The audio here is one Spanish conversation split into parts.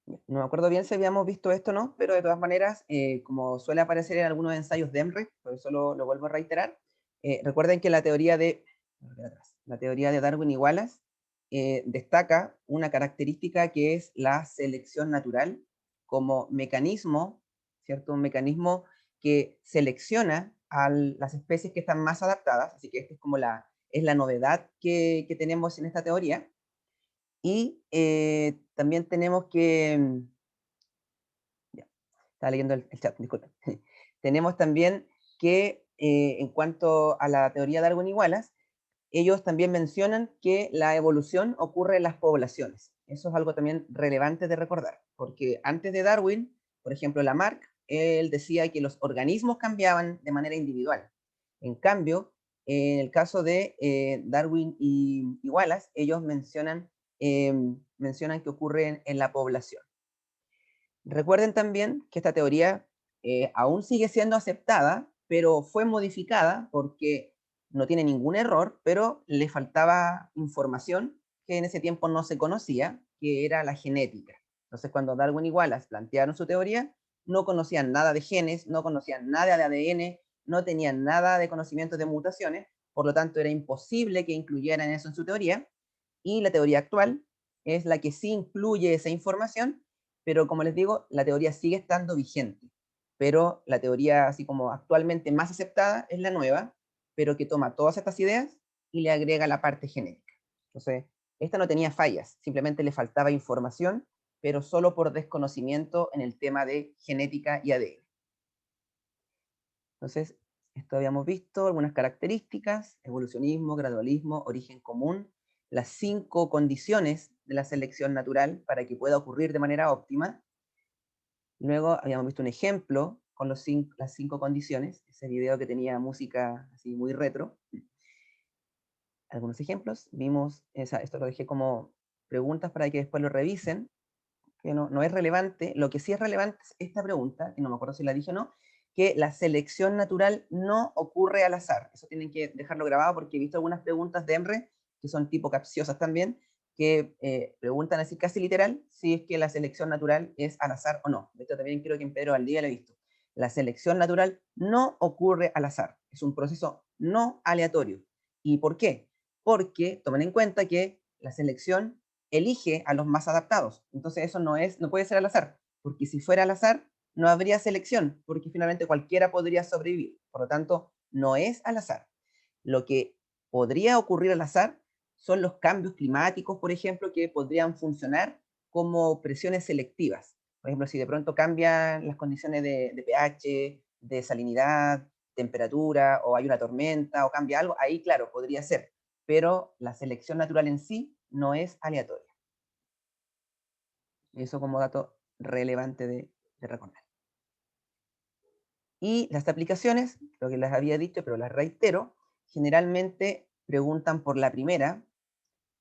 No me acuerdo bien si habíamos visto esto o no, pero de todas maneras, como suele aparecer en algunos ensayos de Emre, por eso lo vuelvo a reiterar, recuerden que la teoría de Darwin y Wallace destaca una característica que es la selección natural como mecanismo, ¿cierto? Un mecanismo que selecciona a las especies que están más adaptadas, así que esta es como es la novedad que tenemos en esta teoría. Y también tenemos que, ya, estaba leyendo el chat, disculpen. Tenemos también que en cuanto a la teoría de Darwin y Wallace, ellos también mencionan que la evolución ocurre en las poblaciones. Eso es algo también relevante de recordar, porque antes de Darwin, por ejemplo, Lamarck, él decía que los organismos cambiaban de manera individual. En cambio, en el caso de Darwin y Wallace, ellos mencionan que ocurre en la población. Recuerden también que esta teoría aún sigue siendo aceptada, pero fue modificada porque no tiene ningún error, pero le faltaba información que en ese tiempo no se conocía, que era la genética. Entonces, cuando Darwin y Wallace plantearon su teoría, no conocían nada de genes, no conocían nada de ADN, no tenían nada de conocimiento de mutaciones, por lo tanto era imposible que incluyeran eso en su teoría, y la teoría actual es la que sí incluye esa información, pero como les digo, la teoría sigue estando vigente, pero la teoría así como actualmente más aceptada es la nueva, pero que toma todas estas ideas y le agrega la parte genética. Entonces, esta no tenía fallas, simplemente le faltaba información, pero solo por desconocimiento en el tema de genética y ADN. Entonces, esto habíamos visto, algunas características, evolucionismo, gradualismo, origen común, las 5 condiciones de la selección natural para que pueda ocurrir de manera óptima. Luego habíamos visto un ejemplo con las 5 condiciones, ese video que tenía música así muy retro. Algunos ejemplos, vimos, esto lo dejé como preguntas para que después lo revisen, que no es relevante. Lo que sí es relevante es esta pregunta, que no me acuerdo si la dije o no, que la selección natural no ocurre al azar. Eso tienen que dejarlo grabado porque he visto algunas preguntas de EMRE que son tipo capciosas también, que preguntan así casi literal si es que la selección natural es al azar o no. Esto también creo que en Pedro Valdivia lo he visto. La selección natural no ocurre al azar, es un proceso no aleatorio. ¿Y por qué? Porque tomen en cuenta que la selección elige a los más adaptados. Entonces eso no puede ser al azar, porque si fuera al azar, no habría selección, porque finalmente cualquiera podría sobrevivir. Por lo tanto, no es al azar. Lo que podría ocurrir al azar son los cambios climáticos, por ejemplo, que podrían funcionar como presiones selectivas. Por ejemplo, si de pronto cambian las condiciones de pH, de salinidad, temperatura, o hay una tormenta, o cambia algo, ahí, claro, podría ser. Pero la selección natural en sí no es aleatoria. Eso como dato relevante de recordar. Y las aplicaciones, lo que les había dicho, pero las reitero, generalmente preguntan por la primera.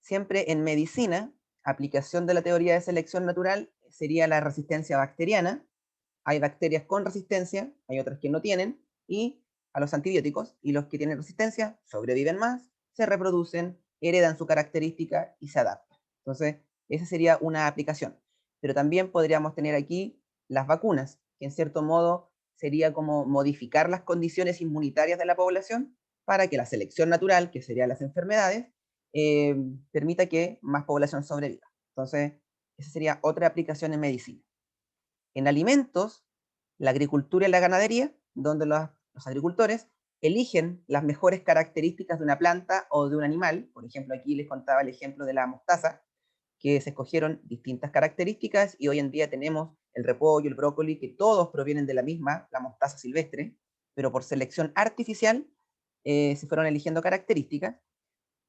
Siempre en medicina, aplicación de la teoría de selección natural sería la resistencia bacteriana. Hay bacterias con resistencia, hay otras que no tienen, y a los antibióticos, y los que tienen resistencia sobreviven más, se reproducen, heredan su característica y se adaptan. Entonces, esa sería una aplicación. Pero también podríamos tener aquí las vacunas, que en cierto modo sería como modificar las condiciones inmunitarias de la población para que la selección natural, que serían las enfermedades, eh, permita que más población sobreviva. Entonces, esa sería otra aplicación en medicina. En alimentos, la agricultura y la ganadería, donde los agricultores eligen las mejores características de una planta o de un animal. Por ejemplo, aquí les contaba el ejemplo de la mostaza, que se escogieron distintas características y hoy en día tenemos el repollo, el brócoli, que todos provienen de la misma, la mostaza silvestre, pero por selección artificial se fueron eligiendo características.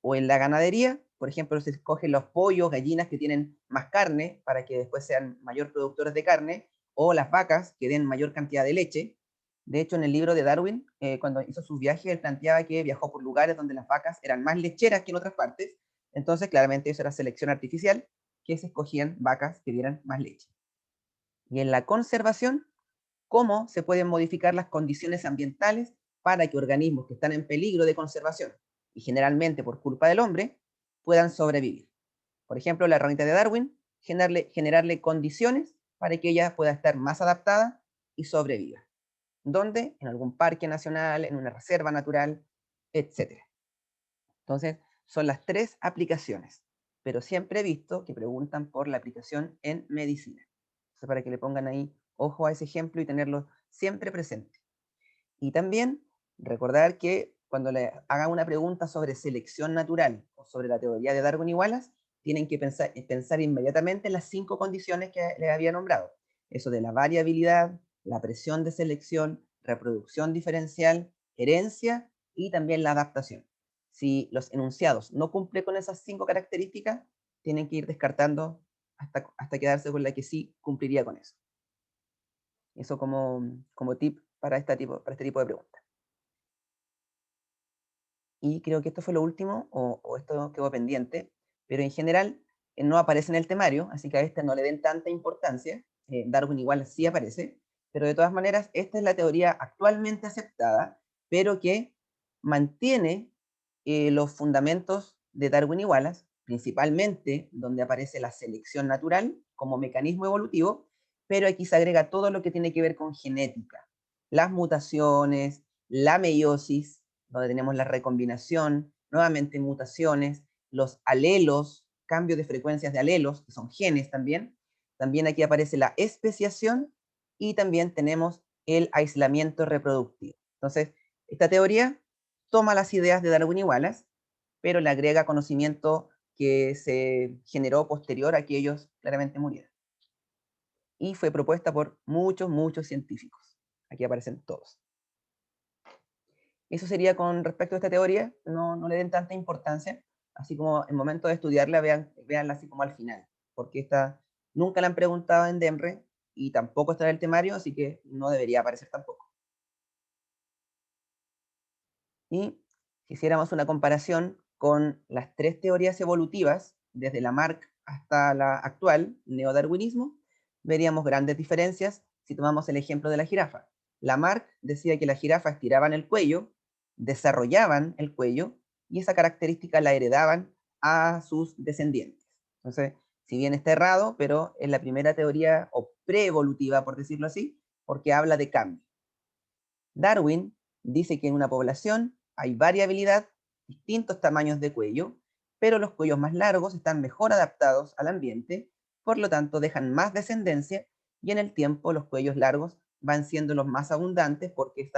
O en la ganadería, por ejemplo, se escogen los pollos, gallinas que tienen más carne para que después sean mayor productores de carne, o las vacas que den mayor cantidad de leche. De hecho, en el libro de Darwin, cuando hizo sus viajes, él planteaba que viajó por lugares donde las vacas eran más lecheras que en otras partes. Entonces, claramente eso era selección artificial, que se escogían vacas que dieran más leche. Y en la conservación, cómo se pueden modificar las condiciones ambientales para que organismos que están en peligro de conservación, y generalmente por culpa del hombre, puedan sobrevivir. Por ejemplo, la ranita de Darwin generarle condiciones para que ella pueda estar más adaptada y sobreviva. ¿Dónde? En algún parque nacional, en una reserva natural, etc. Entonces, son las 3 aplicaciones, pero siempre he visto que preguntan por la aplicación en medicina. Entonces, para que le pongan ahí ojo a ese ejemplo y tenerlo siempre presente. Y también recordar que cuando le hagan una pregunta sobre selección natural o sobre la teoría de Darwin y Wallace, tienen que pensar inmediatamente en las 5 condiciones que les había nombrado. Eso de la variabilidad, la presión de selección, reproducción diferencial, herencia y también la adaptación. Si los enunciados no cumplen con esas 5 características, tienen que ir descartando hasta quedarse con la que sí cumpliría con eso. Eso como tip para este tipo de preguntas. Y creo que esto fue lo último, o esto quedó pendiente, pero en general no aparece en el temario, así que a este no le den tanta importancia. Darwin igual sí aparece, pero de todas maneras, esta es la teoría actualmente aceptada, pero que mantiene los fundamentos de Darwin y Wallace, principalmente donde aparece la selección natural como mecanismo evolutivo, pero aquí se agrega todo lo que tiene que ver con genética, las mutaciones, la meiosis, donde tenemos la recombinación, nuevamente mutaciones, los alelos, cambios de frecuencias de alelos, que son genes también. También aquí aparece la especiación y también tenemos el aislamiento reproductivo. Entonces, esta teoría toma las ideas de Darwin y Wallace, pero le agrega conocimiento que se generó posterior a que ellos claramente murieran. Y fue propuesta por muchos científicos. Aquí aparecen todos. Eso sería con respecto a esta teoría, no le den tanta importancia, así como en el momento de estudiarla, veanla así como al final, porque esta nunca la han preguntado en DEMRE y tampoco está en el temario, así que no debería aparecer tampoco. Y si hiciéramos una comparación con las 3 teorías evolutivas, desde Lamarck hasta la actual, neodarwinismo, veríamos grandes diferencias si tomamos el ejemplo de la jirafa. Lamarck decía que las jirafas estiraban el cuello, desarrollaban el cuello, y esa característica la heredaban a sus descendientes. Entonces, si bien está errado, pero es la primera teoría o preevolutiva, por decirlo así, porque habla de cambio. Darwin dice que en una población hay variabilidad, distintos tamaños de cuello, pero los cuellos más largos están mejor adaptados al ambiente, por lo tanto dejan más descendencia y en el tiempo los cuellos largos van siendo los más abundantes porque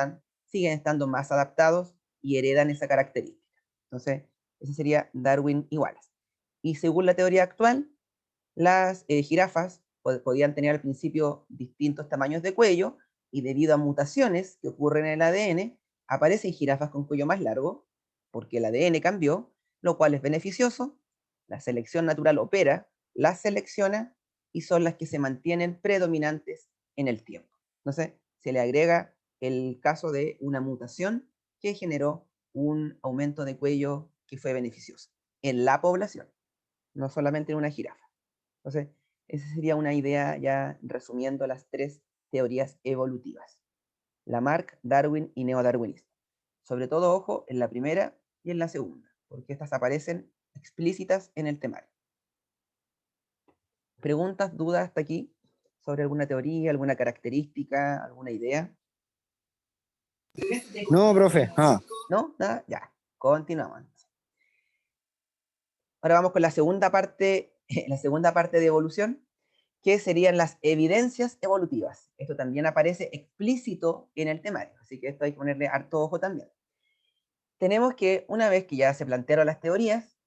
siguen estando más adaptados y heredan esa característica. Entonces, ese sería Darwin y Wallace. Y según la teoría actual, las jirafas podían tener al principio distintos tamaños de cuello, y debido a mutaciones que ocurren en el ADN, aparecen jirafas con cuello más largo, porque el ADN cambió, lo cual es beneficioso. La selección natural opera, las selecciona y son las que se mantienen predominantes en el tiempo. Entonces, se le agrega el caso de una mutación que generó un aumento de cuello que fue beneficioso en la población, no solamente en una jirafa. Entonces, esa sería una idea ya resumiendo las 3 teorías evolutivas: Lamarck, Darwin y neodarwinismo. Sobre todo, ojo, en la primera y en la segunda, porque estas aparecen explícitas en el temario. ¿Preguntas, dudas hasta aquí sobre alguna teoría, alguna característica, alguna idea? No, profe. ¿No? Nada, ya. Continuamos. Ahora vamos con la segunda parte, la segunda parte de evolución, que serían las evidencias evolutivas. Esto también aparece explícito en el temario, así que esto hay que ponerle harto ojo también. Tenemos que, una vez que ya se plantearon las teorías,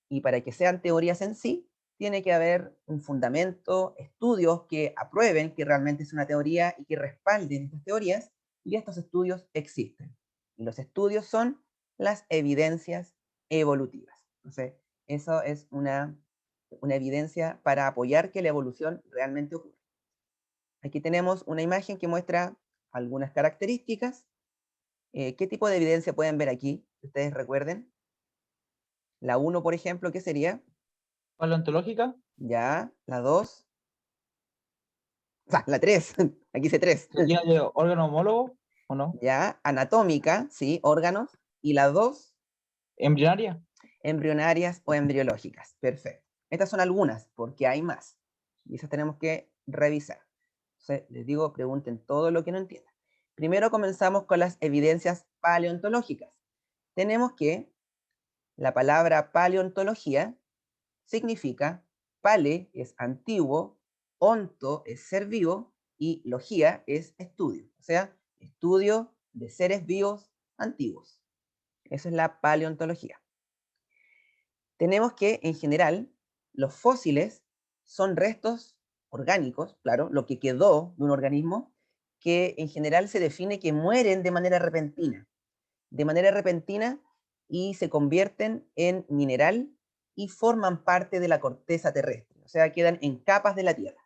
y para que sean teorías en sí, tiene que haber un fundamento, estudios que aprueben que realmente es una teoría y que respalden estas teorías, y estos estudios existen. Y los estudios son las evidencias evolutivas. Entonces, eso es una evidencia para apoyar que la evolución realmente ocurre. Aquí tenemos una imagen que muestra algunas características. ¿Qué tipo de evidencia pueden ver aquí? Que ustedes recuerden. La 1, por ejemplo, ¿qué sería? ¿Paleontológica? Ya. La 2. La 3. Aquí dice 3. ¿Sería de órgano homólogo o no? Ya. Anatómica, sí, órganos. Y la 2, ¿Embrionaria? embrionarias o embriológicas. Perfecto. Estas son algunas, porque hay más. y esas tenemos que revisar. Entonces, les digo, pregunten todo lo que no entiendan. Primero comenzamos con las evidencias paleontológicas. Tenemos que la palabra paleontología significa, pale es antiguo, onto es ser vivo y logía es estudio, o sea, estudio de seres vivos antiguos. Eso es la paleontología. Tenemos que, en general, los fósiles son restos orgánicos, claro, lo que quedó de un organismo, que en general se define que mueren de manera repentina y se convierten en mineral y forman parte de la corteza terrestre, o sea, quedan en capas de la Tierra.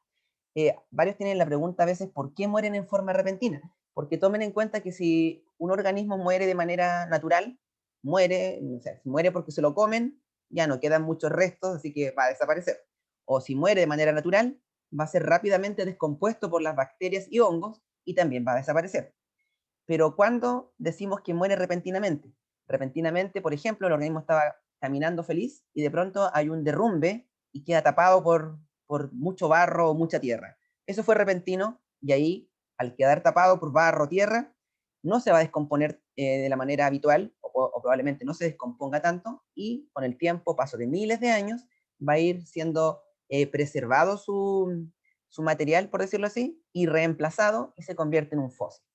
Varios tienen la pregunta a veces, ¿por qué mueren en forma repentina? Porque tomen en cuenta que si un organismo muere de manera natural, muere, o sea, si muere porque se lo comen, ya no quedan muchos restos, así que va a desaparecer. O si muere de manera natural, va a ser rápidamente descompuesto por las bacterias y hongos y también va a desaparecer. Pero cuando decimos que muere repentinamente, repentinamente, por ejemplo, el organismo estaba caminando feliz y de pronto hay un derrumbe y queda tapado por mucho barro o mucha tierra. Eso fue repentino y ahí, al quedar tapado por barro o tierra, no se va a descomponer de la manera habitual o probablemente no se descomponga tanto y con el tiempo, paso de miles de años, va a ir siendo preservado su material, por decirlo así, y reemplazado y se convierte en un fósil.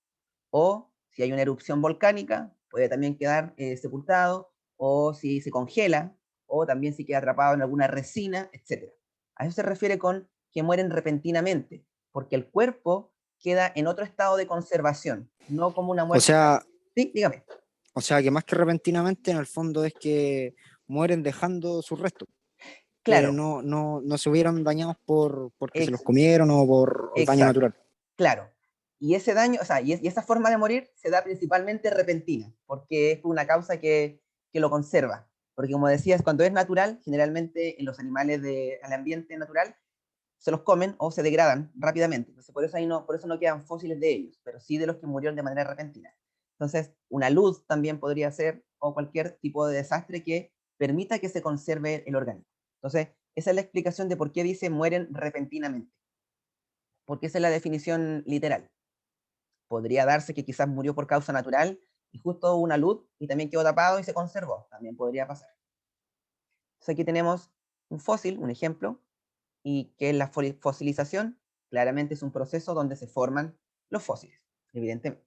O si hay una erupción volcánica, puede también quedar sepultado, o si se congela, o también si queda atrapado en alguna resina, etc. A eso se refiere con que mueren repentinamente, porque el cuerpo queda en otro estado de conservación, no como una O muerte. sea, Sí, dígame. o sea que más que repentinamente, en el fondo es que mueren dejando sus restos, que Claro, no se hubieran dañados porque se los ex comieron o por daño exacto, natural. claro. Y ese daño, o sea, y esa forma de morir se da principalmente repentina, porque es una causa que lo conserva. Porque como decías, cuando es natural, generalmente en los animales del ambiente natural, se los comen o se degradan rápidamente. Entonces, por eso no quedan fósiles de ellos, pero sí de los que murieron de manera repentina. Entonces, una luz también podría ser, o cualquier tipo de desastre que permita que se conserve el organismo. Entonces, esa es la explicación de por qué dice mueren repentinamente, porque esa es la definición literal. Podría darse que quizás murió por causa natural y justo hubo una luz y también quedó tapado y se conservó. También podría pasar. Entonces aquí tenemos un fósil, un ejemplo, y que es la fosilización. Claramente es un proceso donde se forman los fósiles, evidentemente.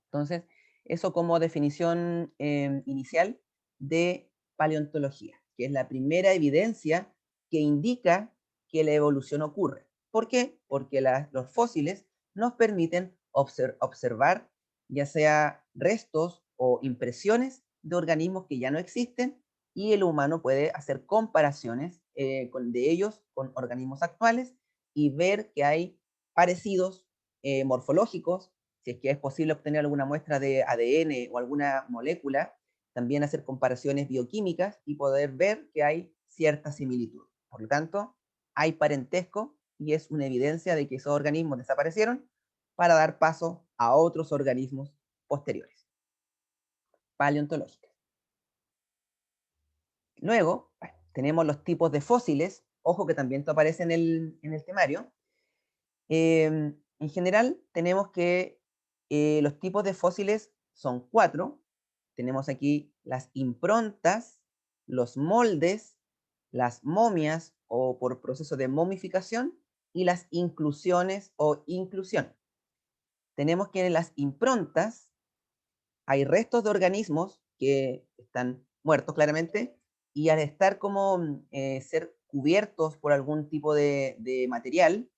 Entonces, eso como definición inicial de paleontología, que es la primera evidencia que indica que la evolución ocurre. ¿Por qué? Porque los fósiles nos permiten observar ya sea restos o impresiones de organismos que ya no existen y el humano puede hacer comparaciones de ellos con organismos actuales y ver que hay parecidos morfológicos, si es que es posible obtener alguna muestra de ADN o alguna molécula, también hacer comparaciones bioquímicas y poder ver que hay cierta similitud. Por lo tanto, hay parentesco y es una evidencia de que esos organismos desaparecieron para dar paso a otros organismos posteriores, paleontológicos. Luego, bueno, tenemos los tipos de fósiles, ojo que también esto aparece en el temario. En general, tenemos que los tipos de fósiles son 4. Tenemos aquí las improntas, los moldes, las momias o por proceso de momificación y las inclusiones o inclusión. Tenemos que en las improntas hay restos de organismos que están muertos claramente y al estar como ser cubiertos por algún tipo de material,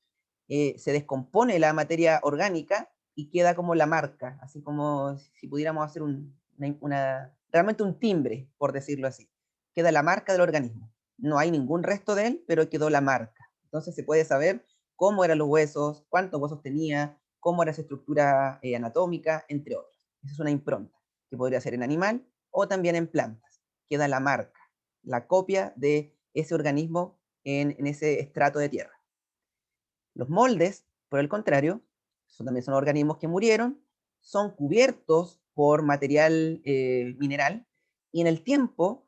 se descompone la materia orgánica y queda como la marca, así como si pudiéramos hacer realmente un timbre, por decirlo así. Queda la marca del organismo. No hay ningún resto de él, pero quedó la marca. Entonces se puede saber cómo eran los huesos, cuántos huesos tenía, cómo era su estructura anatómica, entre otros. Esa es una impronta, que podría ser en animal o también en plantas. Queda la marca, la copia de ese organismo en ese estrato de tierra. Los moldes, por el contrario, también son organismos que murieron, son cubiertos por material mineral y en el tiempo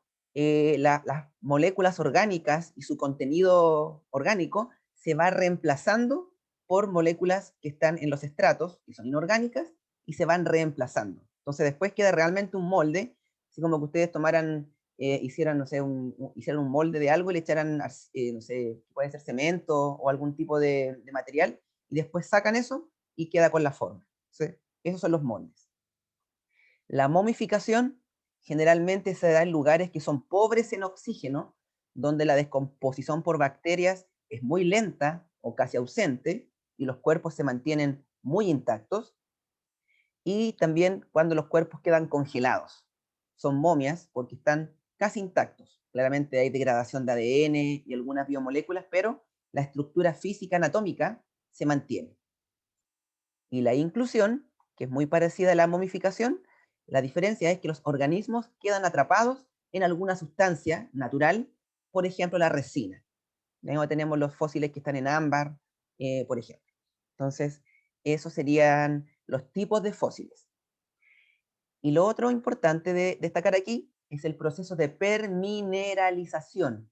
las moléculas orgánicas y su contenido orgánico se va reemplazando por moléculas que están en los estratos, y son inorgánicas, y se van reemplazando. Entonces después queda realmente un molde, así como que ustedes tomaran, hicieran, no sé, hicieran un molde de algo y le echaran, no sé, puede ser cemento o algún tipo de material, y después sacan eso y queda con la forma. ¿Sí? Esos son los moldes. La momificación generalmente se da en lugares que son pobres en oxígeno, donde la descomposición por bacterias es muy lenta o casi ausente y los cuerpos se mantienen muy intactos. Y también cuando los cuerpos quedan congelados. Son momias porque están casi intactos. Claramente hay degradación de ADN y algunas biomoléculas, pero la estructura física anatómica se mantiene. Y la inclusión, que es muy parecida a la momificación, la diferencia es que los organismos quedan atrapados en alguna sustancia natural, por ejemplo la resina. Luego tenemos los fósiles que están en ámbar, por ejemplo. Entonces, esos serían los tipos de fósiles. Y lo otro importante de destacar aquí es el proceso de permineralización,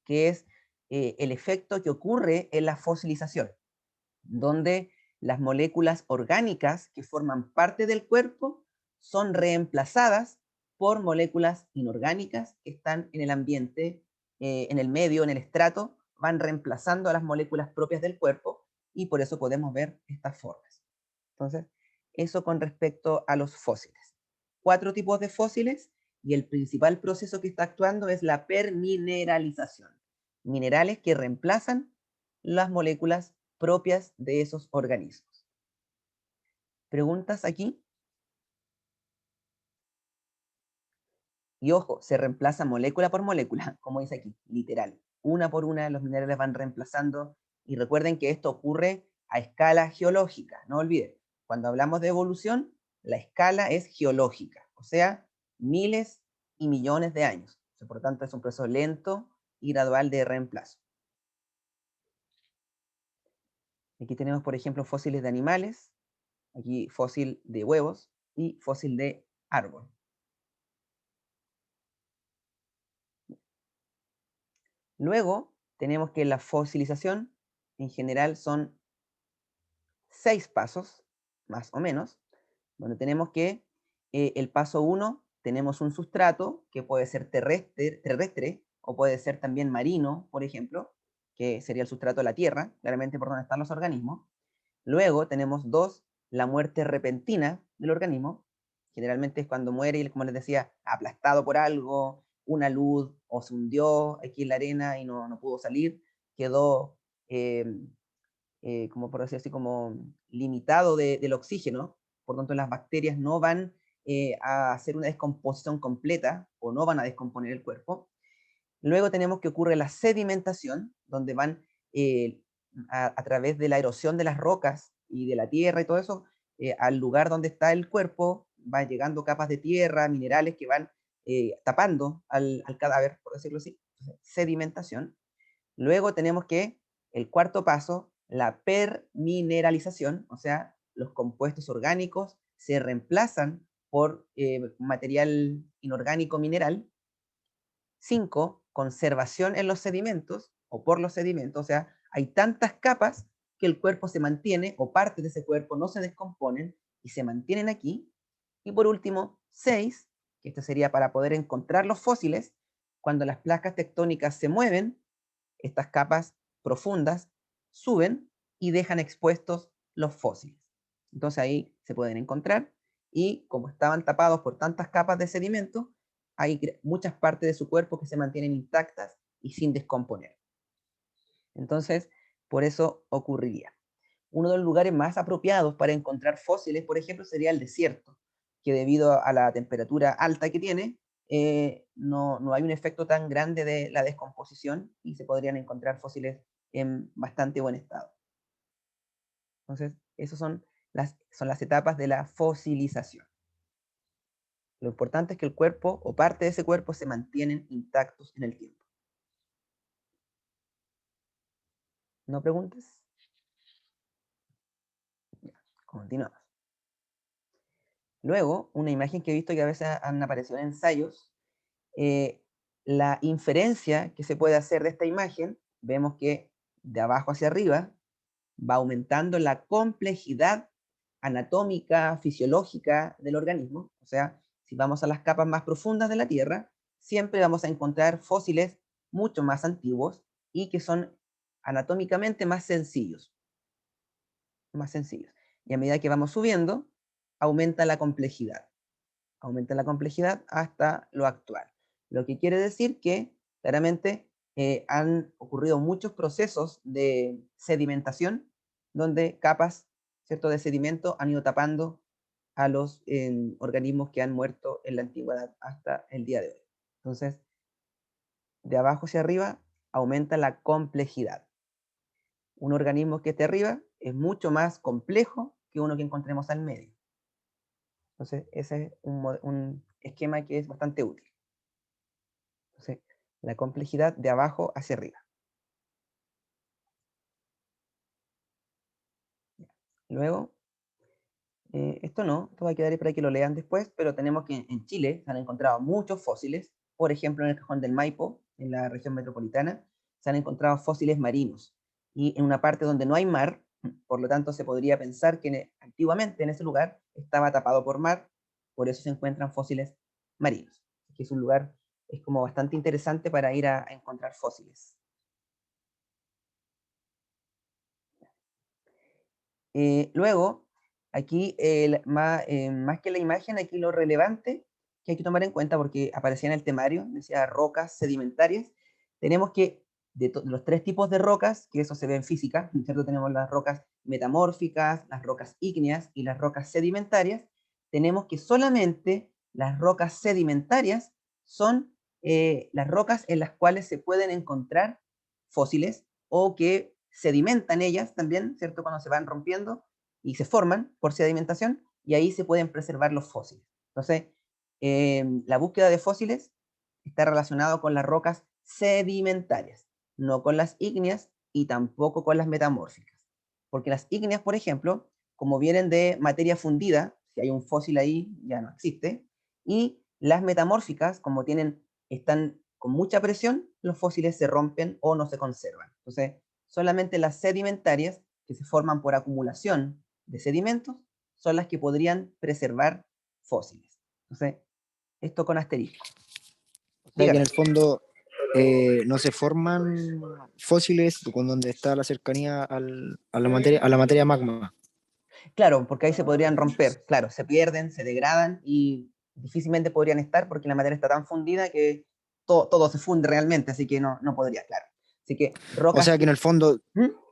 que es el efecto que ocurre en la fosilización, donde las moléculas orgánicas que forman parte del cuerpo son reemplazadas por moléculas inorgánicas que están en el ambiente, en el medio, en el estrato, van reemplazando a las moléculas propias del cuerpo y por eso podemos ver estas formas. Entonces, eso con respecto a los fósiles. 4 tipos de fósiles y el principal proceso que está actuando es la permineralización. Minerales que reemplazan las moléculas propias de esos organismos. ¿Preguntas aquí? Y ojo, se reemplaza molécula por molécula, como dice aquí, literal. Una por una los minerales van reemplazando. Y recuerden que esto ocurre a escala geológica, no olviden. Cuando hablamos de evolución, la escala es geológica, o sea, miles y millones de años. Por lo tanto, es un proceso lento y gradual de reemplazo. Aquí tenemos, por ejemplo, fósiles de animales, aquí fósil de huevos y fósil de árbol. Luego tenemos que la fosilización en general son 6 pasos, más o menos, donde tenemos que el paso 1 tenemos un sustrato que puede ser terrestre o puede ser también marino, por ejemplo, que sería el sustrato de la tierra, claramente por donde están los organismos. Luego tenemos 2, la muerte repentina del organismo. Generalmente es cuando muere, y como les decía, aplastado por algo, una luz, o se hundió aquí en la arena y no pudo salir, quedó, eh, como por decir así, como limitado del oxígeno, por lo tanto las bacterias no van a hacer una descomposición completa o no van a descomponer el cuerpo. Luego tenemos que ocurre la sedimentación, donde van eh, a través de la erosión de las rocas y de la tierra y todo eso, al lugar donde está el cuerpo, van llegando capas de tierra, minerales que van tapando al cadáver, por decirlo así. Entonces, sedimentación. Luego tenemos que, el cuarto paso, la permineralización, o sea, los compuestos orgánicos se reemplazan por material inorgánico mineral. 5, conservación en los sedimentos o por los sedimentos, o sea, hay tantas capas que el cuerpo se mantiene o partes de ese cuerpo no se descomponen y se mantienen aquí. Y por último, 6, que esto sería para poder encontrar los fósiles, cuando las placas tectónicas se mueven, estas capas profundas suben y dejan expuestos los fósiles. Entonces ahí se pueden encontrar y como estaban tapados por tantas capas de sedimento, hay muchas partes de su cuerpo que se mantienen intactas y sin descomponer. Entonces, por eso ocurriría. Uno de los lugares más apropiados para encontrar fósiles, por ejemplo, sería el desierto, que debido a la temperatura alta que tiene, no hay un efecto tan grande de la descomposición y se podrían encontrar fósiles en bastante buen estado. Entonces, esas son las etapas de la fosilización. Lo importante es que el cuerpo o parte de ese cuerpo se mantienen intactos en el tiempo. ¿No preguntes? Ya, continuamos. Luego, una imagen que he visto que a veces han aparecido en ensayos, la inferencia que se puede hacer de esta imagen, vemos que de abajo hacia arriba va aumentando la complejidad anatómica, fisiológica del organismo. O sea, si vamos a las capas más profundas de la Tierra, siempre vamos a encontrar fósiles mucho más antiguos y que son anatómicamente más sencillos. Más sencillos. Y a medida que vamos subiendo, aumenta la complejidad. Aumenta la complejidad hasta lo actual. Lo que quiere decir que, claramente, han ocurrido muchos procesos de sedimentación, donde capas, ¿cierto?, de sedimento han ido tapando a los organismos que han muerto en la antigüedad hasta el día de hoy. Entonces, de abajo hacia arriba, aumenta la complejidad. Un organismo que esté arriba es mucho más complejo que uno que encontremos al medio. Entonces, ese es un esquema que es bastante útil. Entonces, la complejidad de abajo hacia arriba. Luego, esto va a quedar ahí para que lo lean después, pero tenemos que en Chile se han encontrado muchos fósiles. Por ejemplo, en el Cajón del Maipo, en la región metropolitana, se han encontrado fósiles marinos. Y en una parte donde no hay mar, por lo tanto se podría pensar que antiguamente en ese lugar estaba tapado por mar, por eso se encuentran fósiles marinos. Que es un lugar, es como bastante interesante para ir a encontrar fósiles. Luego, aquí, más que la imagen, aquí lo relevante que hay que tomar en cuenta, porque aparecía en el temario, decía rocas sedimentarias, tenemos que, de los tres tipos de rocas, que eso se ve en física, ¿cierto? Tenemos las rocas metamórficas, las rocas ígneas y las rocas sedimentarias, tenemos que solamente las rocas sedimentarias son las rocas en las cuales se pueden encontrar fósiles o que sedimentan ellas también, ¿cierto? Cuando se van rompiendo y se forman por sedimentación, y ahí se pueden preservar los fósiles. Entonces, la búsqueda de fósiles está relacionado con las rocas sedimentarias, no con las ígneas y tampoco con las metamórficas. Porque las ígneas, por ejemplo, como vienen de materia fundida, si hay un fósil ahí, ya no existe, y las metamórficas, como están con mucha presión, los fósiles se rompen o no se conservan. Entonces, solamente las sedimentarias, que se forman por acumulación de sedimentos, son las que podrían preservar fósiles. Entonces, esto con asterisco. O sea que en Dígame. el fondo no se forman fósiles con donde está la cercanía a la materia magma. Claro, porque ahí se podrían romper, claro, se pierden, se degradan y difícilmente podrían estar porque la materia está tan fundida que todo se funde realmente, así que no podría, claro. Así que O rocas... sea que ¿Mm?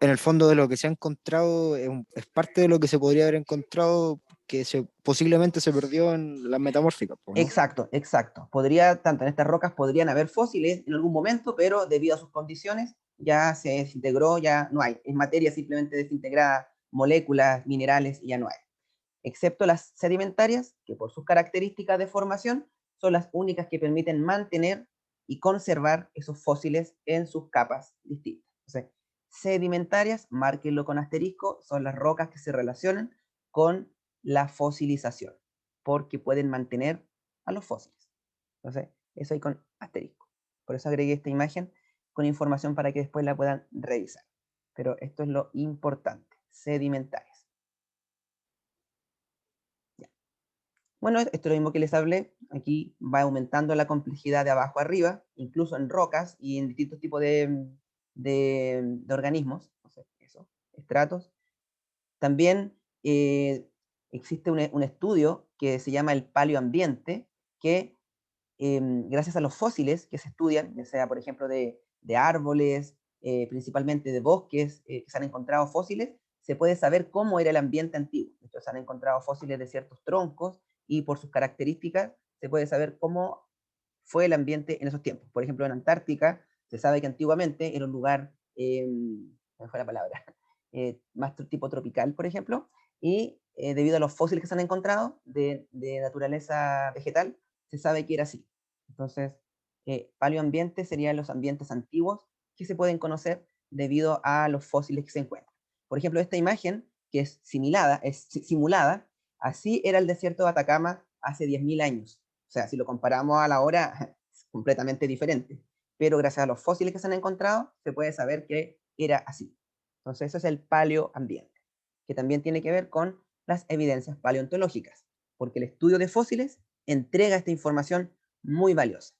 en el fondo de lo que se ha encontrado es parte de lo que se podría haber encontrado que posiblemente se perdió en las metamórficas, ¿no? Exacto, exacto. Tanto en estas rocas podrían haber fósiles en algún momento, pero debido a sus condiciones ya se desintegró, ya no hay. Es materia simplemente desintegrada, moléculas, minerales, ya no hay. Excepto las sedimentarias, que por sus características de formación son las únicas que permiten mantener y conservar esos fósiles en sus capas distintas. Entonces, sedimentarias, márquenlo con asterisco, son las rocas que se relacionan con la fosilización, porque pueden mantener a los fósiles. Entonces, eso hay con asterisco. Por eso agregué esta imagen con información para que después la puedan revisar. Pero esto es lo importante, sedimentarias. Ya. Bueno, esto es lo mismo que les hablé. Aquí va aumentando la complejidad de abajo a arriba, incluso en rocas y en distintos tipos de organismos. Entonces, eso, estratos. También existe un estudio que se llama el paleoambiente, que gracias a los fósiles que se estudian, ya sea por ejemplo de árboles, principalmente de bosques, que se han encontrado fósiles, se puede saber cómo era el ambiente antiguo. De hecho, se han encontrado fósiles de ciertos troncos y por sus características se puede saber cómo fue el ambiente en esos tiempos. Por ejemplo, en Antártica se sabe que antiguamente era un lugar, ¿cuál fue la palabra? Más tipo tropical, por ejemplo, y debido a los fósiles que se han encontrado de naturaleza vegetal, se sabe que era así. Entonces, paleoambiente serían los ambientes antiguos que se pueden conocer debido a los fósiles que se encuentran. Por ejemplo, esta imagen, que es simulada, así era el desierto de Atacama hace 10.000 años. O sea, si lo comparamos a la hora, completamente diferente. Pero gracias a los fósiles que se han encontrado, se puede saber que era así. Entonces, eso es el paleoambiente, que también tiene que ver con las evidencias paleontológicas, porque el estudio de fósiles entrega esta información muy valiosa.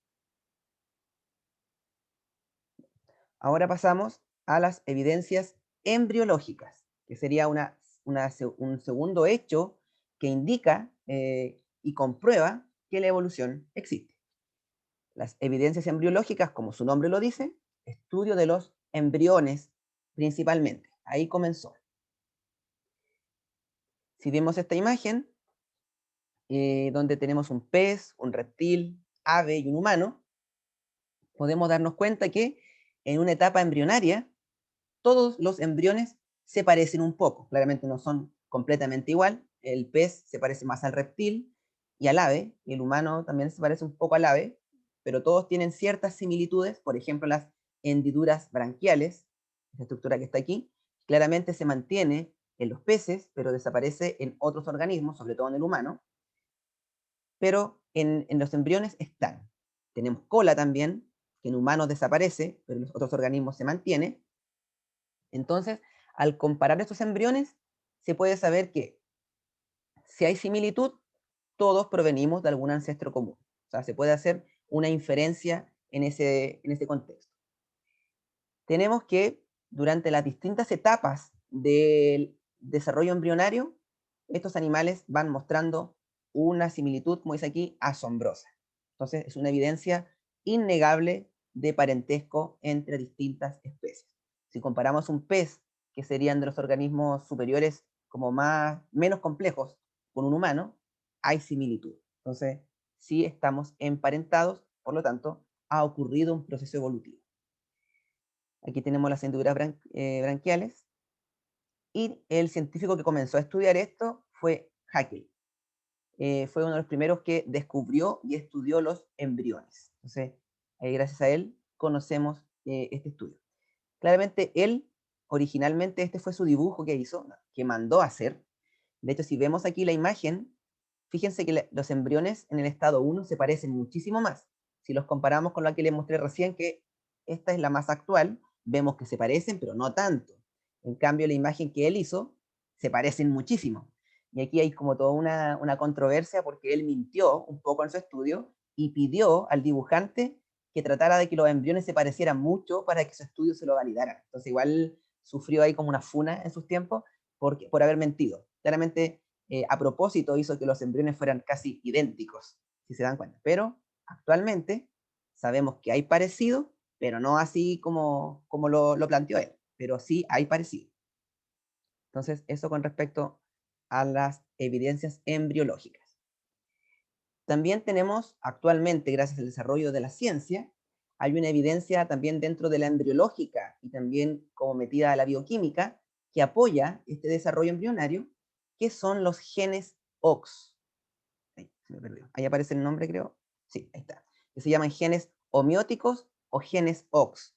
Ahora pasamos a las evidencias embriológicas, que sería un segundo hecho que indica y comprueba que la evolución existe. Las evidencias embriológicas, como su nombre lo dice, estudio de los embriones principalmente. Ahí comenzó. Si vemos esta imagen, donde tenemos un pez, un reptil, ave y un humano, podemos darnos cuenta que en una etapa embrionaria, todos los embriones se parecen un poco. Claramente no son completamente igual. El pez se parece más al reptil y al ave, y el humano también se parece un poco al ave, pero todos tienen ciertas similitudes. Por ejemplo, las hendiduras branquiales, esta estructura que está aquí, claramente se mantiene en los peces, pero desaparece en otros organismos, sobre todo en el humano. Pero en los embriones están. Tenemos cola también, que en humanos desaparece, pero en los otros organismos se mantiene. Entonces, al comparar estos embriones, se puede saber que si hay similitud, todos provenimos de algún ancestro común. O sea, se puede hacer una inferencia en ese contexto. Tenemos que durante las distintas etapas del desarrollo embrionario, estos animales van mostrando una similitud, como dice aquí, asombrosa. Entonces, es una evidencia innegable de parentesco entre distintas especies. Si comparamos un pez, que serían de los organismos superiores como menos complejos, con un humano, hay similitud. Entonces, sí estamos emparentados, por lo tanto, ha ocurrido un proceso evolutivo. Aquí tenemos las hendiduras branquiales. Y el científico que comenzó a estudiar esto fue Haeckel. Fue uno de los primeros que descubrió y estudió los embriones. Entonces, gracias a él conocemos este estudio. Claramente, él, originalmente, este fue su dibujo que hizo, que mandó a hacer. De hecho, si vemos aquí la imagen, fíjense que los embriones en el estado 1 se parecen muchísimo más. Si los comparamos con la que les mostré recién, que esta es la más actual, vemos que se parecen, pero no tanto. En cambio, la imagen que él hizo, se parecen muchísimo. Y aquí hay como toda una controversia porque él mintió un poco en su estudio y pidió al dibujante que tratara de que los embriones se parecieran mucho para que su estudio se lo validara. Entonces igual sufrió ahí como una funa en sus tiempos por haber mentido. Claramente, a propósito hizo que los embriones fueran casi idénticos, si se dan cuenta. Pero actualmente sabemos que hay parecido, pero no así como lo planteó él, pero sí hay parecido. Entonces, eso con respecto a las evidencias embriológicas. También tenemos actualmente, gracias al desarrollo de la ciencia, hay una evidencia también dentro de la embriológica y también como metida a la bioquímica que apoya este desarrollo embrionario, que son los genes OX. Ahí, se me perdió. Ahí aparece el nombre, creo. Sí, ahí está. Que se llaman genes homeóticos o genes OX,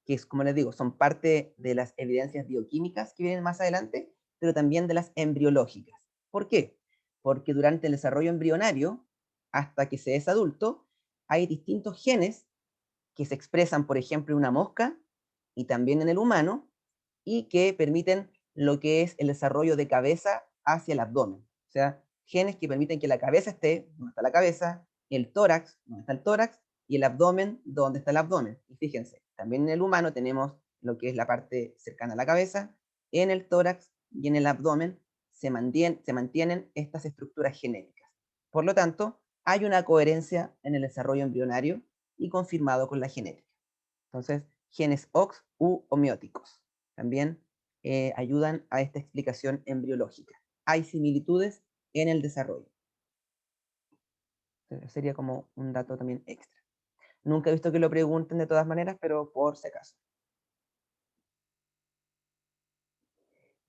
que es, como les digo, son parte de las evidencias bioquímicas que vienen más adelante, pero también de las embriológicas. ¿Por qué? Porque durante el desarrollo embrionario, hasta que se es adulto, hay distintos genes que se expresan, por ejemplo, en una mosca y también en el humano, y que permiten lo que es el desarrollo de cabeza hacia el abdomen. O sea, genes que permiten que la cabeza esté donde está la cabeza, el tórax donde está el tórax, y el abdomen donde está el abdomen. Y fíjense, también en el humano tenemos lo que es la parte cercana a la cabeza, en el tórax y en el abdomen se mantienen estas estructuras genéticas. Por lo tanto, hay una coherencia en el desarrollo embrionario y confirmado con la genética. Entonces, genes OX u homeóticos también ayudan a esta explicación embriológica. Hay similitudes en el desarrollo. Entonces, sería como un dato también extra. Nunca he visto que lo pregunten de todas maneras, pero por si acaso.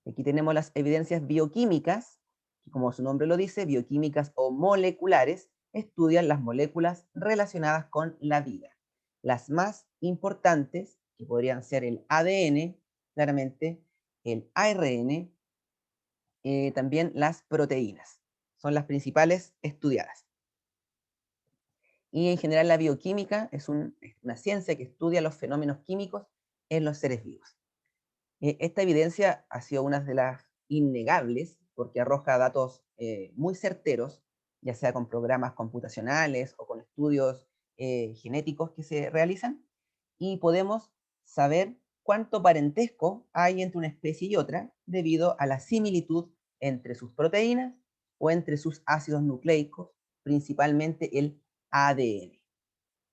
Aquí tenemos las evidencias bioquímicas, que como su nombre lo dice, bioquímicas o moleculares, estudian las moléculas relacionadas con la vida. Las más importantes, que podrían ser el ADN, claramente, el ARN, también las proteínas. Son las principales estudiadas. Y en general la bioquímica es una ciencia que estudia los fenómenos químicos en los seres vivos. Esta evidencia ha sido una de las innegables porque arroja datos muy certeros, ya sea con programas computacionales o con estudios genéticos que se realizan, y podemos saber cuánto parentesco hay entre una especie y otra debido a la similitud entre sus proteínas o entre sus ácidos nucleicos, principalmente el ADN.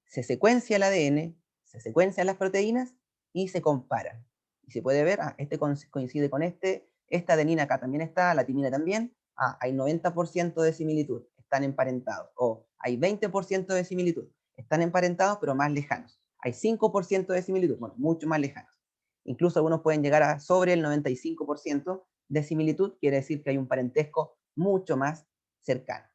Se secuencia el ADN, se secuencian las proteínas y se comparan. Y se puede ver, este coincide con esta adenina acá también está, la timina también, hay 90% de similitud, están emparentados. O hay 20% de similitud, están emparentados pero más lejanos. Hay 5% de similitud, bueno, mucho más lejanos. Incluso algunos pueden llegar a sobre el 95% de similitud, quiere decir que hay un parentesco mucho más cercano.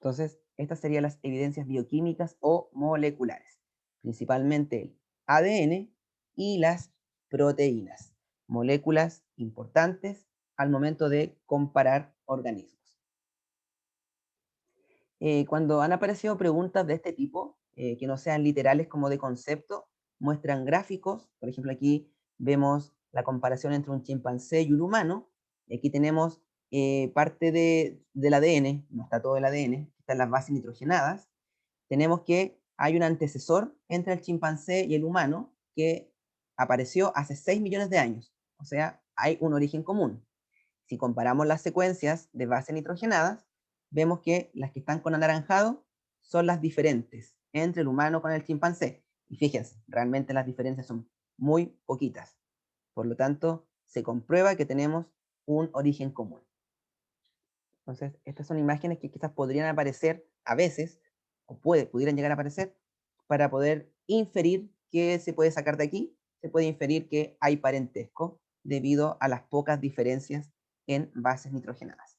Entonces, estas serían las evidencias bioquímicas o moleculares, principalmente el ADN y las proteínas, moléculas importantes al momento de comparar organismos. Cuando han aparecido preguntas de este tipo, que no sean literales como de concepto, muestran gráficos. Por ejemplo, aquí vemos la comparación entre un chimpancé y un humano. Aquí tenemos parte del ADN, no está todo el ADN, están las bases nitrogenadas. Tenemos que hay un antecesor entre el chimpancé y el humano que apareció hace 6 millones de años. O sea, hay un origen común. Si comparamos las secuencias de bases nitrogenadas, vemos que las que están con anaranjado son las diferentes entre el humano con el chimpancé. Y fíjense, realmente las diferencias son muy poquitas. Por lo tanto, se comprueba que tenemos un origen común. Entonces, estas son imágenes que quizás podrían aparecer a veces, o pudieran llegar a aparecer, para poder inferir qué se puede sacar de aquí. Se puede inferir que hay parentesco debido a las pocas diferencias en bases nitrogenadas.